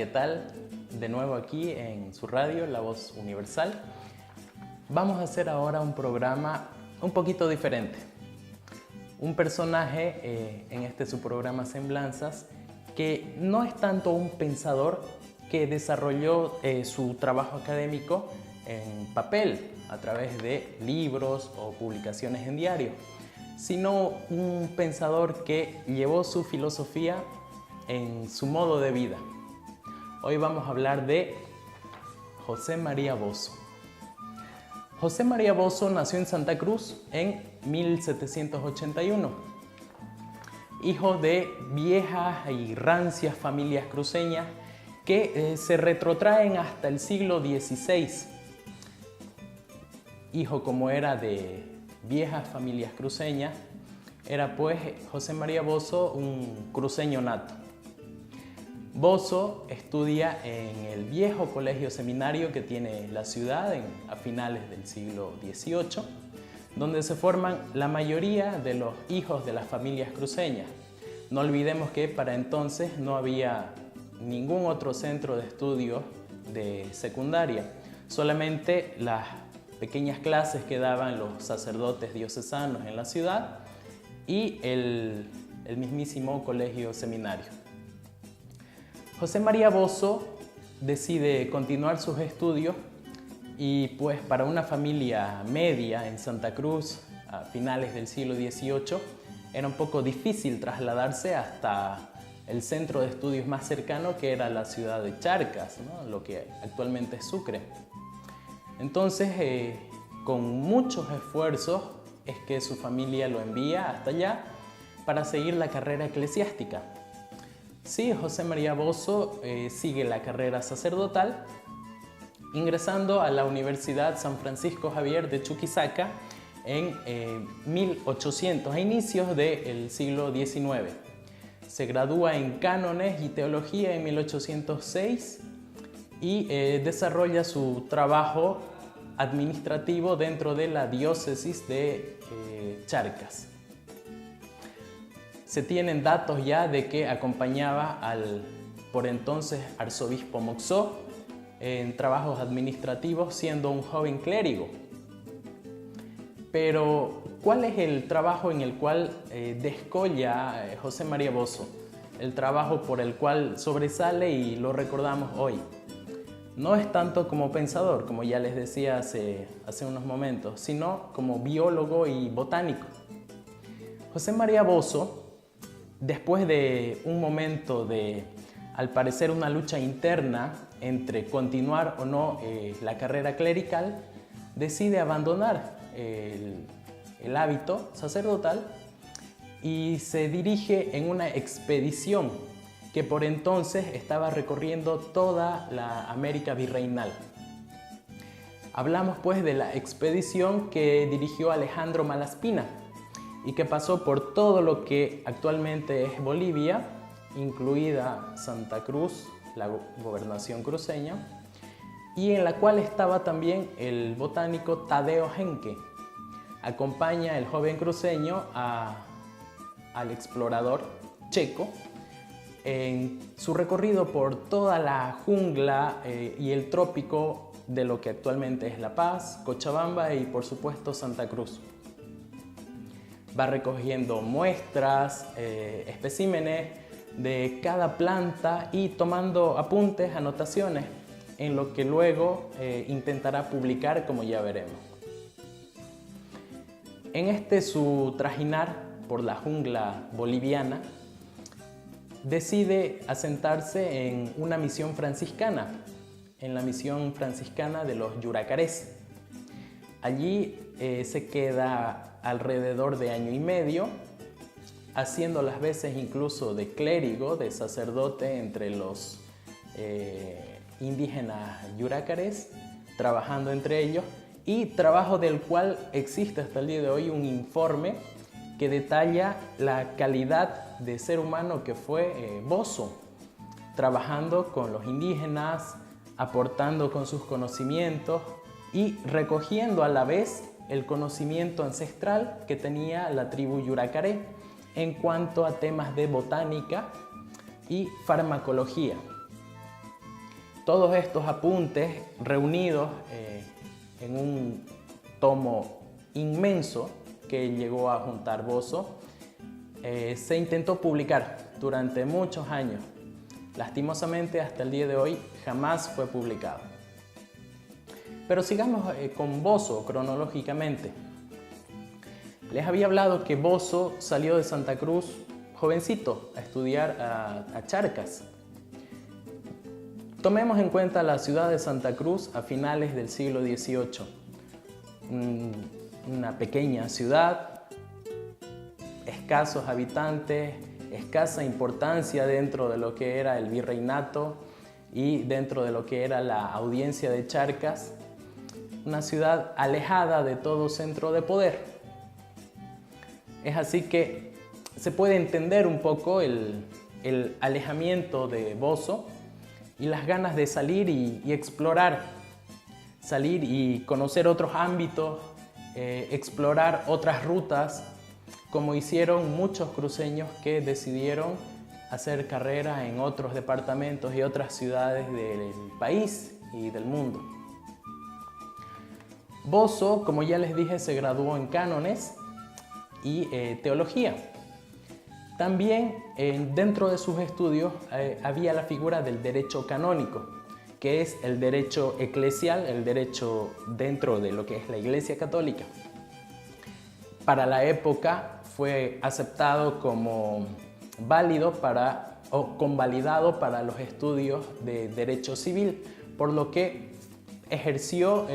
¿qué tal? De nuevo aquí en su radio, La Voz Universal. Vamos a hacer ahora un programa un poquito diferente. Un personaje en su programa Semblanzas que no es tanto un pensador que desarrolló su trabajo académico en papel a través de libros o publicaciones en diario, sino un pensador que llevó su filosofía en su modo de vida. Hoy vamos a hablar de José María Bozzo. José María Bozzo nació en Santa Cruz en 1781, hijo de viejas y rancias familias cruceñas que se retrotraen hasta el siglo XVI. Hijo como era de viejas familias cruceñas, era pues José María Bozzo un cruceño nato. Bozzo estudia en el viejo colegio seminario que tiene la ciudad a finales del siglo XVIII, donde se forman la mayoría de los hijos de las familias cruceñas. No olvidemos que para entonces no había ningún otro centro de estudios de secundaria, solamente las pequeñas clases que daban los sacerdotes diocesanos en la ciudad y el mismísimo colegio seminario. José María Bozzo decide continuar sus estudios y pues para una familia media en Santa Cruz a finales del siglo XVIII era un poco difícil trasladarse hasta el centro de estudios más cercano, que era la ciudad de Charcas, ¿no? Lo que actualmente es Sucre. Entonces, con muchos esfuerzos es que su familia lo envía hasta allá para seguir la carrera eclesiástica. Sí, José María Bozzo sigue la carrera sacerdotal, ingresando a la Universidad San Francisco Javier de Chuquisaca en 1800, a inicios del siglo XIX. Se gradúa en cánones y teología en 1806 y desarrolla su trabajo administrativo dentro de la diócesis de Charcas. Se tienen datos ya de que acompañaba al por entonces arzobispo Moxó en trabajos administrativos siendo un joven clérigo. Pero, ¿cuál es el trabajo en el cual descolla José María Bozzo? El trabajo por el cual sobresale y lo recordamos hoy. No es tanto como pensador, como ya les decía hace unos momentos, sino como biólogo y botánico. José María Bozzo, después de un momento de, al parecer, una lucha interna entre continuar o no la carrera clerical, decide abandonar el hábito sacerdotal y se dirige en una expedición que por entonces estaba recorriendo toda la América virreinal. Hablamos pues de la expedición que dirigió Alejandro Malaspina y que pasó por todo lo que actualmente es Bolivia, incluida Santa Cruz, la gobernación cruceña, y en la cual estaba también el botánico Tadeo Henke. Acompaña el joven cruceño al explorador checo en su recorrido por toda la jungla y el trópico de lo que actualmente es La Paz, Cochabamba y por supuesto Santa Cruz. Va recogiendo muestras, especímenes de cada planta y tomando apuntes, anotaciones, en lo que luego intentará publicar, como ya veremos. En su trajinar por la jungla boliviana, decide asentarse en una misión franciscana, en la misión franciscana de los Yuracarés. Allí se queda alrededor de año y medio, haciendo las veces incluso de clérigo, de sacerdote entre los indígenas Yuracarés, trabajando entre ellos, y trabajo del cual existe hasta el día de hoy un informe que detalla la calidad de ser humano que fue Bozzo, trabajando con los indígenas, aportando con sus conocimientos y recogiendo a la vez el conocimiento ancestral que tenía la tribu Yuracaré en cuanto a temas de botánica y farmacología. Todos estos apuntes reunidos en un tomo inmenso que llegó a juntar Bosso, se intentó publicar durante muchos años. Lastimosamente, hasta el día de hoy jamás fue publicado. Pero sigamos con Bosso cronológicamente. Les había hablado que Bosso salió de Santa Cruz jovencito a estudiar a Charcas. Tomemos en cuenta la ciudad de Santa Cruz a finales del siglo XVIII. Una pequeña ciudad, escasos habitantes, escasa importancia dentro de lo que era el virreinato y dentro de lo que era la audiencia de Charcas. Una ciudad alejada de todo centro de poder. Es así que se puede entender un poco el alejamiento de Bosso y las ganas de salir y explorar, salir y conocer otros ámbitos, explorar otras rutas, como hicieron muchos cruceños que decidieron hacer carrera en otros departamentos y otras ciudades del país y del mundo. Bosso, como ya les dije, se graduó en cánones y teología. También dentro de sus estudios había la figura del derecho canónico, que es el derecho eclesial, el derecho dentro de lo que es la Iglesia Católica. Para la época fue aceptado como válido o convalidado para los estudios de derecho civil, por lo que ejerció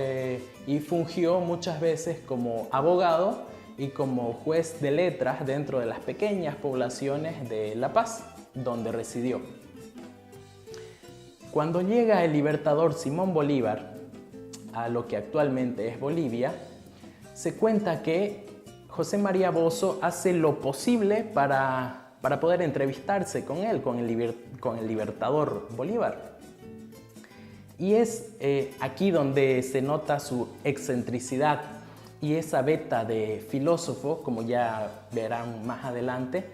y fungió muchas veces como abogado y como juez de letras dentro de las pequeñas poblaciones de La Paz, donde residió. Cuando llega el libertador Simón Bolívar a lo que actualmente es Bolivia, se cuenta que José María Bosso hace lo posible para poder entrevistarse con él, con el libertador Bolívar. Y es aquí donde se nota su excentricidad y esa beta de filósofo, como ya verán más adelante,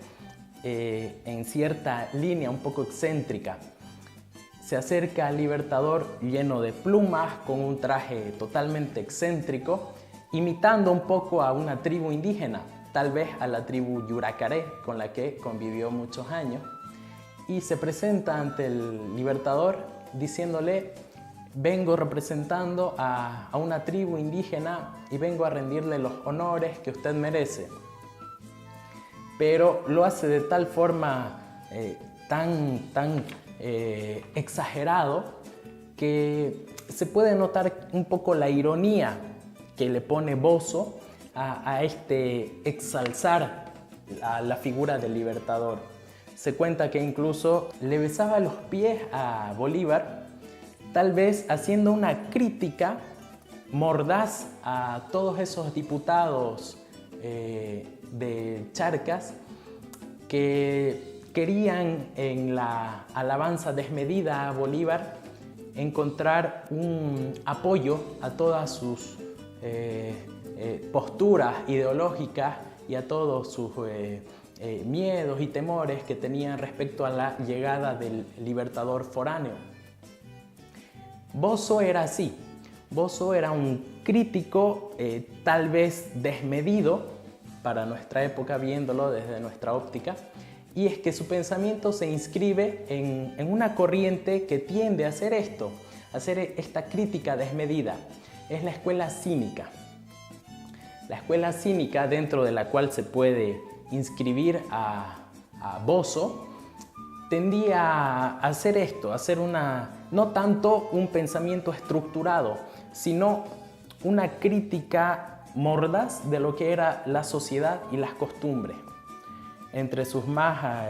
en cierta línea un poco excéntrica. Se acerca al libertador lleno de plumas, con un traje totalmente excéntrico, imitando un poco a una tribu indígena, tal vez a la tribu Yuracaré, con la que convivió muchos años, y se presenta ante el libertador diciéndole: vengo representando a una tribu indígena y vengo a rendirle los honores que usted merece. Pero lo hace de tal forma tan exagerado que se puede notar un poco la ironía que le pone Bosso a este exalzar a la figura del libertador. Se cuenta que incluso le besaba los pies a Bolívar, tal vez haciendo una crítica mordaz a todos esos diputados de Charcas que querían en la alabanza desmedida a Bolívar encontrar un apoyo a todas sus posturas ideológicas y a todos sus miedos y temores que tenían respecto a la llegada del libertador foráneo. Bosso era así. Bosso era un crítico tal vez desmedido para nuestra época, viéndolo desde nuestra óptica, y es que su pensamiento se inscribe en una corriente que tiende a hacer esto, a hacer esta crítica desmedida. Es la escuela cínica. La escuela cínica, dentro de la cual se puede inscribir a Bosso, tendía a hacer esto, a hacer no tanto un pensamiento estructurado, sino una crítica mordaz de lo que era la sociedad y las costumbres. Entre sus más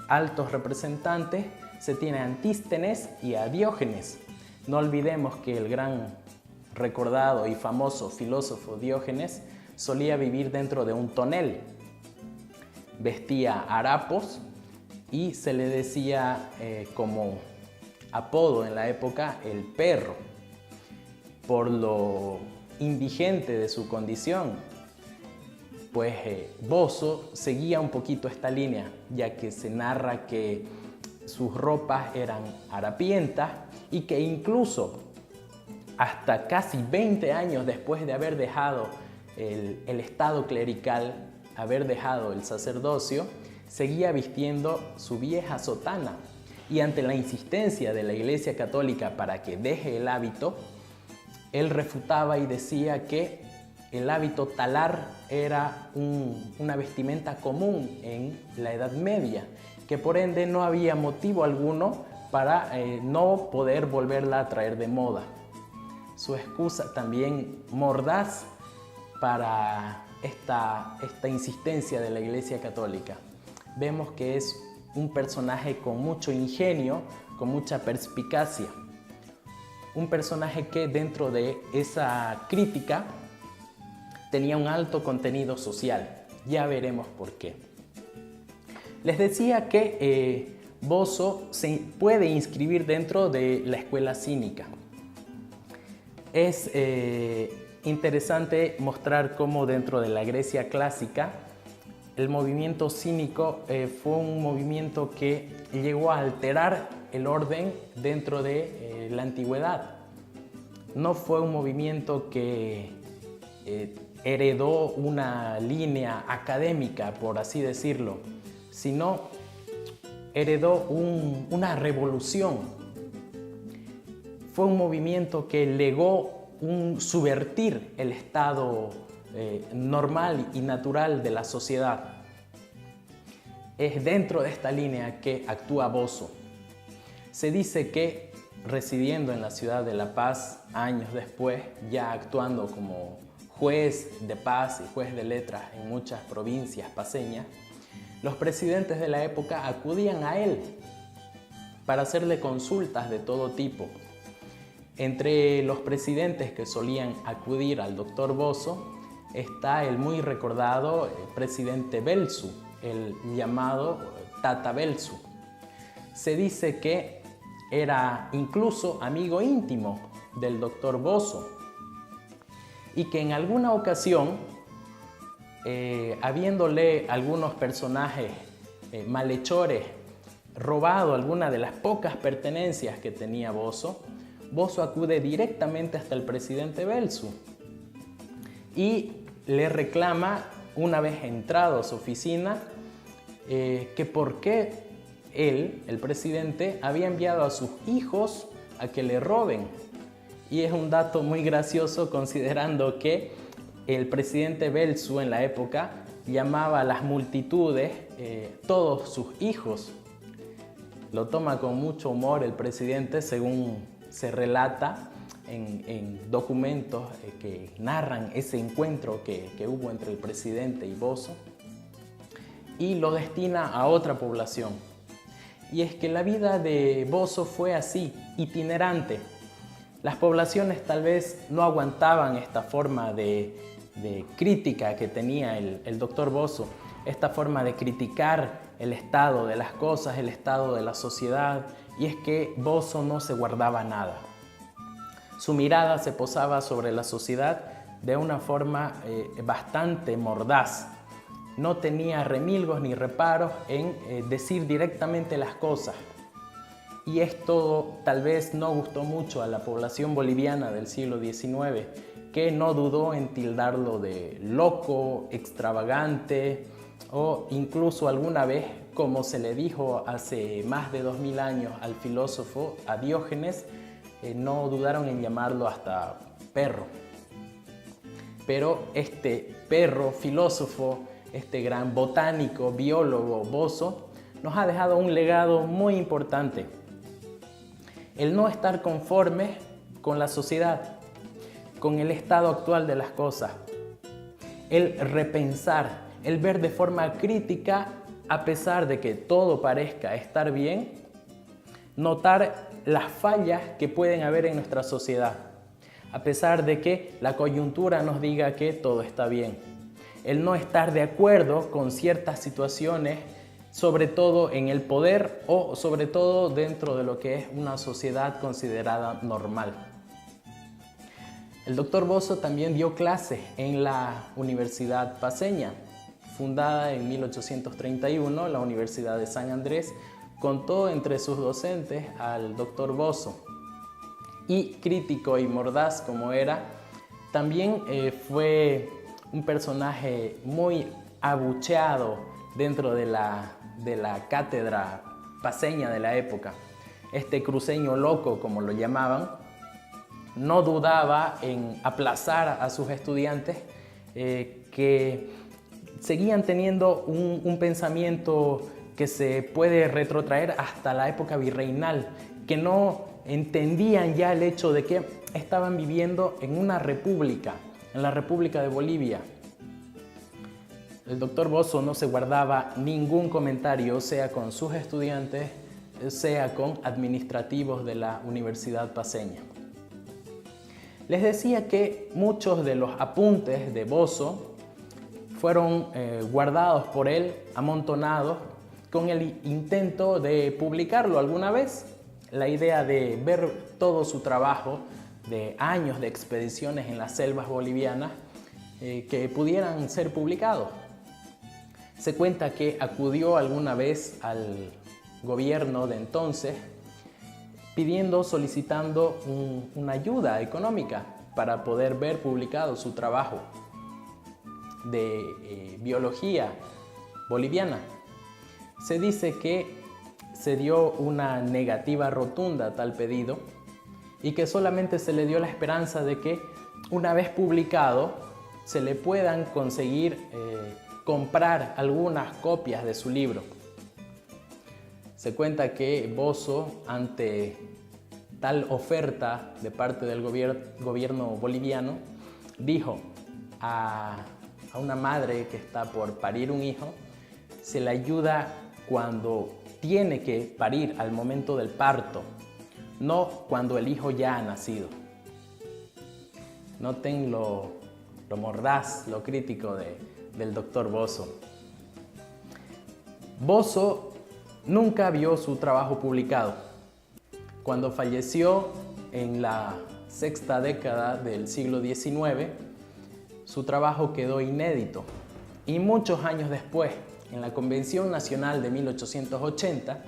altos representantes se tiene a Antístenes y a Diógenes. No olvidemos que el gran recordado y famoso filósofo Diógenes solía vivir dentro de un tonel. Vestía harapos y se le decía como apodo en la época el perro, por lo indigente de su condición. Pues Bosso seguía un poquito esta línea, ya que se narra que sus ropas eran harapientas y que incluso hasta casi 20 años después de haber dejado el estado clerical, haber dejado el sacerdocio, seguía vistiendo su vieja sotana. Y ante la insistencia de la Iglesia Católica para que deje el hábito, él refutaba y decía que el hábito talar era una vestimenta común en la Edad Media, que por ende no había motivo alguno para no poder volverla a traer de moda. Su excusa también mordaz para esta insistencia de la Iglesia Católica. Vemos que es un personaje con mucho ingenio, con mucha perspicacia. Un personaje que dentro de esa crítica tenía un alto contenido social. Ya veremos por qué. Les decía que Bosso se puede inscribir dentro de la escuela cínica. Es interesante mostrar cómo dentro de la Grecia clásica el movimiento cínico fue un movimiento que llegó a alterar el orden dentro de la antigüedad. No fue un movimiento que heredó una línea académica, por así decirlo, sino heredó una revolución. Fue un movimiento que legó subvertir el estado normal y natural de la sociedad. Es dentro de esta línea que actúa Bosso. Se dice que residiendo en la ciudad de La Paz, años después, ya actuando como juez de paz y juez de letras en muchas provincias paceñas, los presidentes de la época acudían a él para hacerle consultas de todo tipo. Entre los presidentes que solían acudir al doctor Bosso está el muy recordado presidente Belzu, el llamado Tata Belzu. Se dice que era incluso amigo íntimo del doctor Bosso y que en alguna ocasión, habiéndole algunos personajes malhechores robado alguna de las pocas pertenencias que tenía Bosso, Bosso acude directamente hasta el presidente Belzu y le reclama, una vez entrado a su oficina, que por qué él, el presidente, había enviado a sus hijos a que le roben. Y es un dato muy gracioso considerando que el presidente Belzu en la época llamaba a las multitudes todos sus hijos. Lo toma con mucho humor el presidente, según se relata en documentos que narran ese encuentro que hubo entre el presidente y Bosso, y lo destina a otra población. Y es que la vida de Bosso fue así, itinerante. Las poblaciones tal vez no aguantaban esta forma de crítica que tenía el doctor Bosso, esta forma de criticar el estado de las cosas, el estado de la sociedad, y es que Bosso no se guardaba nada. Su mirada se posaba sobre la sociedad de una forma bastante mordaz. No tenía remilgos ni reparos en decir directamente las cosas. Y esto tal vez no gustó mucho a la población boliviana del siglo XIX, que no dudó en tildarlo de loco, extravagante o incluso alguna vez, como se le dijo hace más de 2000 años al filósofo, a Diógenes, no dudaron en llamarlo hasta perro. Pero este perro filósofo, este gran botánico, biólogo, Bosso, nos ha dejado un legado muy importante. El no estar conforme con la sociedad, con el estado actual de las cosas. El repensar, el ver de forma crítica, a pesar de que todo parezca estar bien, notar las fallas que pueden haber en nuestra sociedad, a pesar de que la coyuntura nos diga que todo está bien. El no estar de acuerdo con ciertas situaciones, sobre todo en el poder o sobre todo dentro de lo que es una sociedad considerada normal. El doctor Bosso también dio clases en la Universidad Paceña, fundada en 1831, la Universidad de San Andrés. Contó entre sus docentes al doctor Bosso. y crítico y mordaz como era, también fue un personaje muy abucheado dentro de la cátedra paceña de la época. Este cruceño loco, como lo llamaban, no dudaba en aplazar a sus estudiantes que seguían teniendo un pensamiento que se puede retrotraer hasta la época virreinal, que no entendían ya el hecho de que estaban viviendo en una república, en la República de Bolivia. El doctor Bozzo no se guardaba ningún comentario, sea con sus estudiantes, sea con administrativos de la Universidad Paceña. Les decía que muchos de los apuntes de Bozzo fueron guardados por él, amontonados, con el intento de publicarlo alguna vez. La idea de ver todo su trabajo de años de expediciones en las selvas bolivianas que pudieran ser publicados. Se cuenta que acudió alguna vez al gobierno de entonces solicitando una ayuda económica para poder ver publicado su trabajo de biología boliviana. Se dice que se dio una negativa rotunda a tal pedido y que solamente se le dio la esperanza de que una vez publicado se le puedan conseguir comprar algunas copias de su libro. Se cuenta que Bozzo, ante tal oferta de parte del gobierno boliviano, dijo a una madre que está por parir un hijo, se le ayuda cuando tiene que parir, al momento del parto, no cuando el hijo ya ha nacido. Noten lo mordaz, lo crítico del doctor Bozzo. Bozzo nunca vio su trabajo publicado. Cuando falleció en la sexta década del siglo XIX, su trabajo quedó inédito. Y muchos años después, en la Convención Nacional de 1880,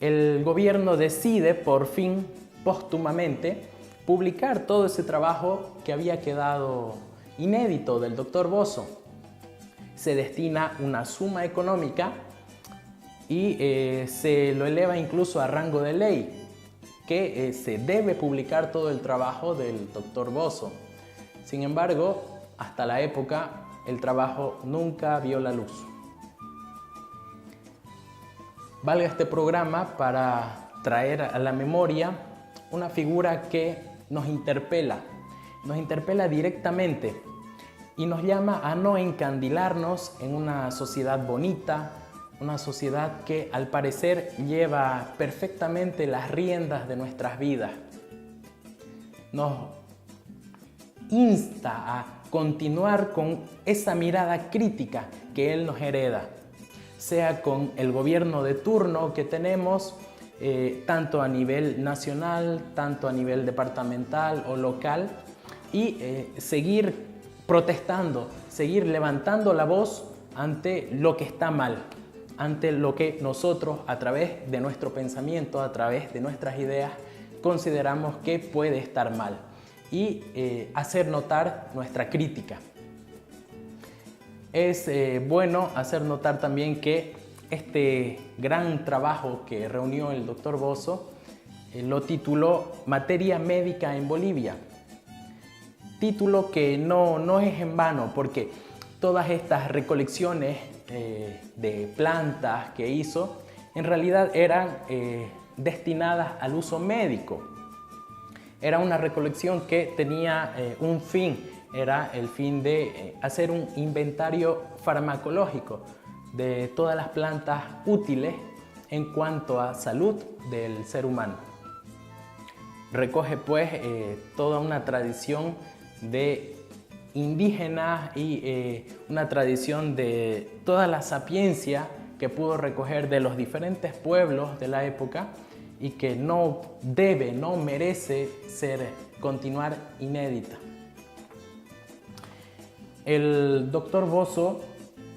el gobierno decide por fin, póstumamente, publicar todo ese trabajo que había quedado inédito del doctor Bozzo. Se destina una suma económica y se lo eleva incluso a rango de ley, que se debe publicar todo el trabajo del doctor Bozzo. Sin embargo, hasta la época, el trabajo nunca vio la luz. Valga este programa para traer a la memoria una figura que nos interpela directamente y nos llama a no encandilarnos en una sociedad bonita, una sociedad que al parecer lleva perfectamente las riendas de nuestras vidas. Nos insta a continuar con esa mirada crítica que él nos hereda, sea con el gobierno de turno que tenemos, tanto a nivel nacional, tanto a nivel departamental o local, y seguir protestando, seguir levantando la voz ante lo que está mal, ante lo que nosotros, a través de nuestro pensamiento, a través de nuestras ideas, consideramos que puede estar mal, y hacer notar nuestra crítica. Es bueno hacer notar también que este gran trabajo que reunió el doctor Bozzo lo tituló Materia Médica en Bolivia. Título que no es en vano, porque todas estas recolecciones de plantas que hizo en realidad eran destinadas al uso médico. Era una recolección que tenía un fin, era el fin de hacer un inventario farmacológico de todas las plantas útiles en cuanto a salud del ser humano. Recoge pues toda una tradición de indígenas y una tradición de toda la sapiencia que pudo recoger de los diferentes pueblos de la época y que no merece continuar inédita. El doctor Bozzo,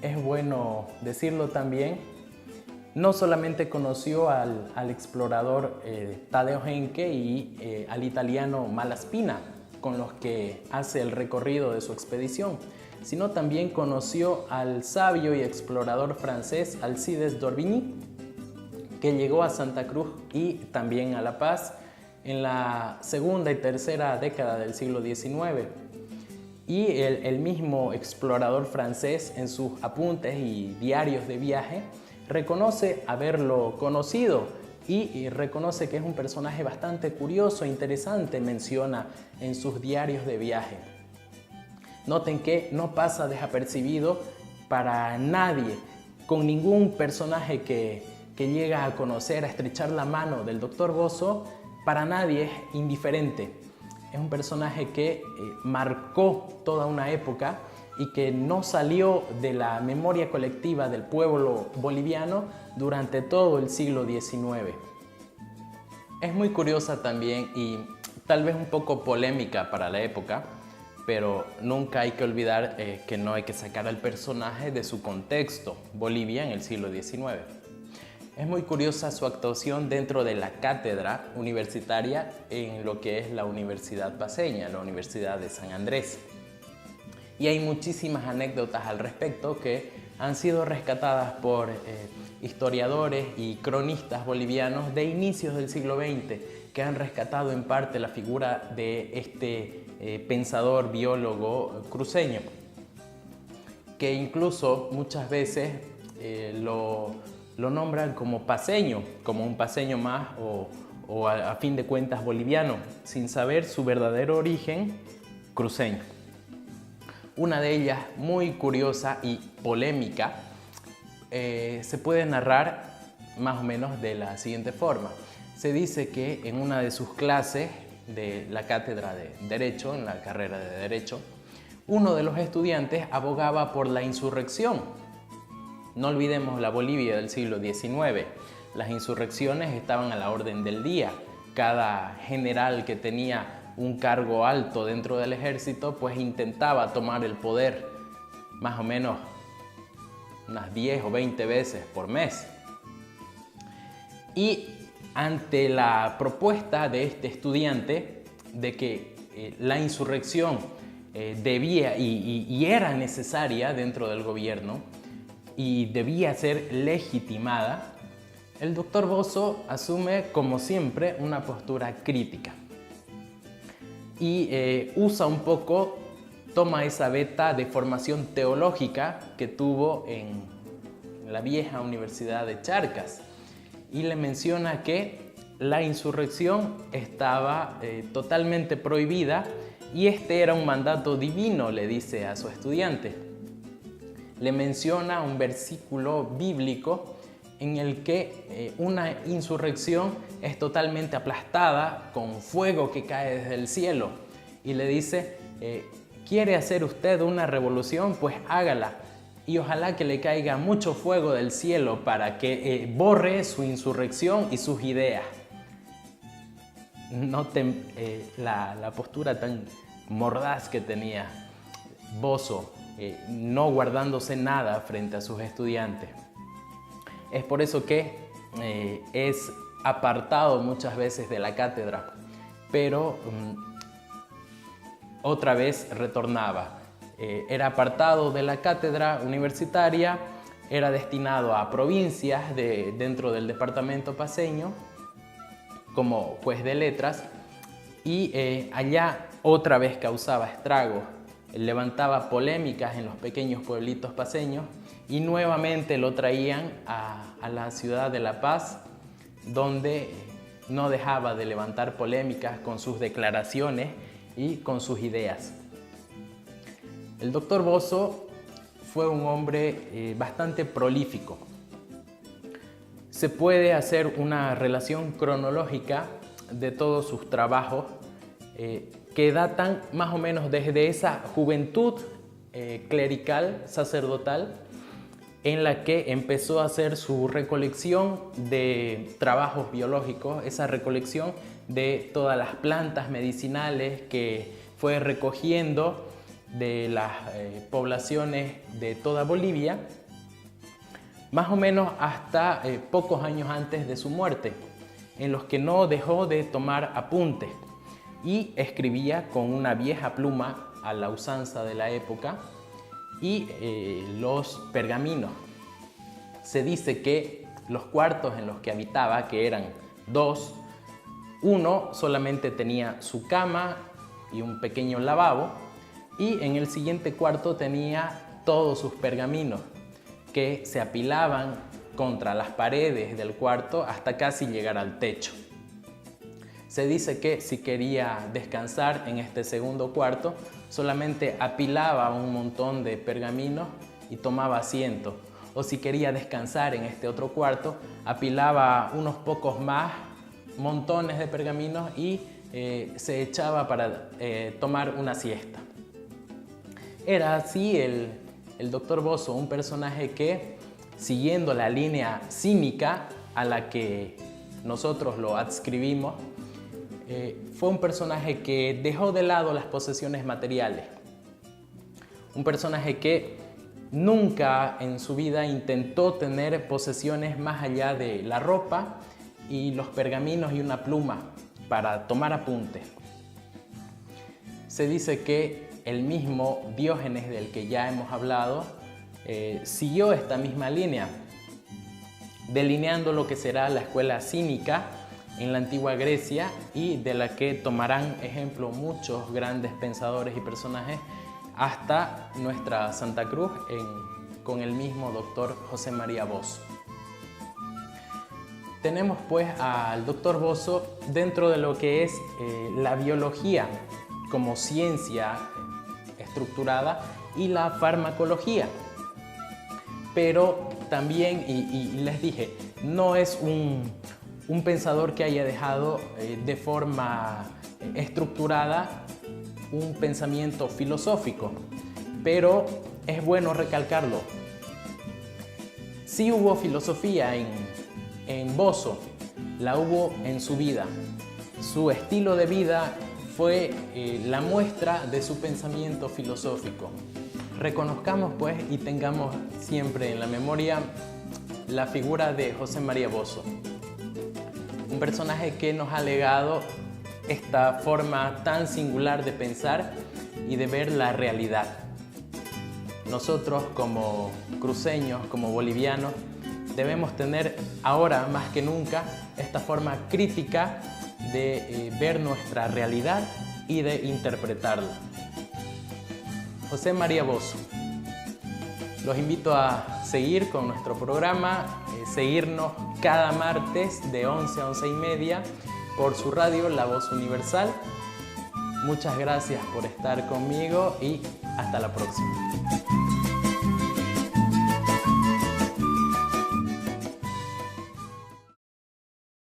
es bueno decirlo también, no solamente conoció al explorador Taddeo Henke y al italiano Malaspina, con los que hace el recorrido de su expedición, sino también conoció al sabio y explorador francés Alcides d'Orbigny, que llegó a Santa Cruz y también a La Paz en la segunda y tercera década del siglo XIX. Y el mismo explorador francés, en sus apuntes y diarios de viaje, reconoce haberlo conocido y reconoce que es un personaje bastante curioso e interesante, menciona en sus diarios de viaje. Noten que no pasa desapercibido para nadie, con ningún personaje que llega a conocer, a estrechar la mano del Dr. Bozo, para nadie es indiferente. Es un personaje que marcó toda una época y que no salió de la memoria colectiva del pueblo boliviano durante todo el siglo XIX. Es muy curiosa también y tal vez un poco polémica para la época, pero nunca hay que olvidar que no hay que sacar al personaje de su contexto, Bolivia en el siglo XIX. Es muy curiosa su actuación dentro de la cátedra universitaria en lo que es la Universidad Paceña, la Universidad de San Andrés. Y hay muchísimas anécdotas al respecto que han sido rescatadas por historiadores y cronistas bolivianos de inicios del siglo XX, que han rescatado en parte la figura de este pensador biólogo cruceño, que incluso muchas veces lo nombran como paceño, como un paceño más o a fin de cuentas boliviano, sin saber su verdadero origen cruceño. Una de ellas, muy curiosa y polémica, se puede narrar más o menos de la siguiente forma. Se dice que en una de sus clases de la cátedra de Derecho, en la carrera de Derecho, uno de los estudiantes abogaba por la insurrección. No olvidemos la Bolivia del siglo XIX. Las insurrecciones estaban a la orden del día. Cada general que tenía un cargo alto dentro del ejército, pues intentaba tomar el poder más o menos unas 10 o 20 veces por mes. Y ante la propuesta de este estudiante de que la insurrección debía y era necesaria dentro del gobierno y debía ser legitimada, el doctor Bozo asume, como siempre, una postura crítica. Y usa un poco, toma esa veta de formación teológica que tuvo en la vieja Universidad de Charcas y le menciona que la insurrección estaba totalmente prohibida y este era un mandato divino, le dice a su estudiante. Le menciona un versículo bíblico en el que una insurrección es totalmente aplastada con fuego que cae desde el cielo y le dice, ¿quiere hacer usted una revolución? Pues hágala y ojalá que le caiga mucho fuego del cielo para que borre su insurrección y sus ideas. Noten la postura tan mordaz que tenía Bozo, no guardándose nada frente a sus estudiantes. Es por eso que es apartado muchas veces de la cátedra, pero otra vez retornaba. Era apartado de la cátedra universitaria, era destinado a provincias dentro del departamento paceño como juez de letras y allá otra vez causaba estragos, levantaba polémicas en los pequeños pueblitos paceños y nuevamente lo traían a la ciudad de La Paz, donde no dejaba de levantar polémicas con sus declaraciones y con sus ideas. El doctor Bozo fue un hombre bastante prolífico. Se puede hacer una relación cronológica de todos sus trabajos que datan más o menos desde esa juventud clerical, sacerdotal, en la que empezó a hacer su recolección de trabajos biológicos, esa recolección de todas las plantas medicinales que fue recogiendo de las poblaciones de toda Bolivia, más o menos hasta pocos años antes de su muerte, en los que no dejó de tomar apuntes y escribía con una vieja pluma a la usanza de la época y los pergaminos. Se dice que los cuartos en los que habitaba, que eran dos, uno solamente tenía su cama y un pequeño lavabo, y en el siguiente cuarto tenía todos sus pergaminos que se apilaban contra las paredes del cuarto hasta casi llegar al techo. Se dice que si quería descansar en este segundo cuarto, solamente apilaba un montón de pergaminos y tomaba asiento. O si quería descansar en este otro cuarto, apilaba unos pocos más montones de pergaminos y se echaba para tomar una siesta. Era así el Dr. Bozo, un personaje que, siguiendo la línea cínica a la que nosotros lo adscribimos, fue un personaje que dejó de lado las posesiones materiales. Un personaje que nunca en su vida intentó tener posesiones más allá de la ropa y los pergaminos y una pluma para tomar apuntes. Se dice que el mismo Diógenes, del que ya hemos hablado, siguió esta misma línea, delineando lo que será la escuela cínica en la antigua Grecia y de la que tomarán ejemplo muchos grandes pensadores y personajes hasta nuestra Santa Cruz con el mismo Dr. José María Bozo. Tenemos pues al Dr. Bozo dentro de lo que es la biología como ciencia estructurada y la farmacología. Pero también, y les dije, no es un pensador que haya dejado de forma estructurada un pensamiento filosófico, pero es bueno recalcarlo. Sí hubo filosofía en Bozo, la hubo en su vida. Su estilo de vida fue la muestra de su pensamiento filosófico. Reconozcamos pues y tengamos siempre en la memoria la figura de José María Bozo, un personaje que nos ha legado esta forma tan singular de pensar y de ver la realidad. Nosotros como cruceños, como bolivianos, debemos tener ahora más que nunca esta forma crítica de ver nuestra realidad y de interpretarla. José María Bozo. Los invito a seguir con nuestro programa, seguirnos cada martes de 11 a 11:30 por su radio La Voz Universal. Muchas gracias por estar conmigo y hasta la próxima.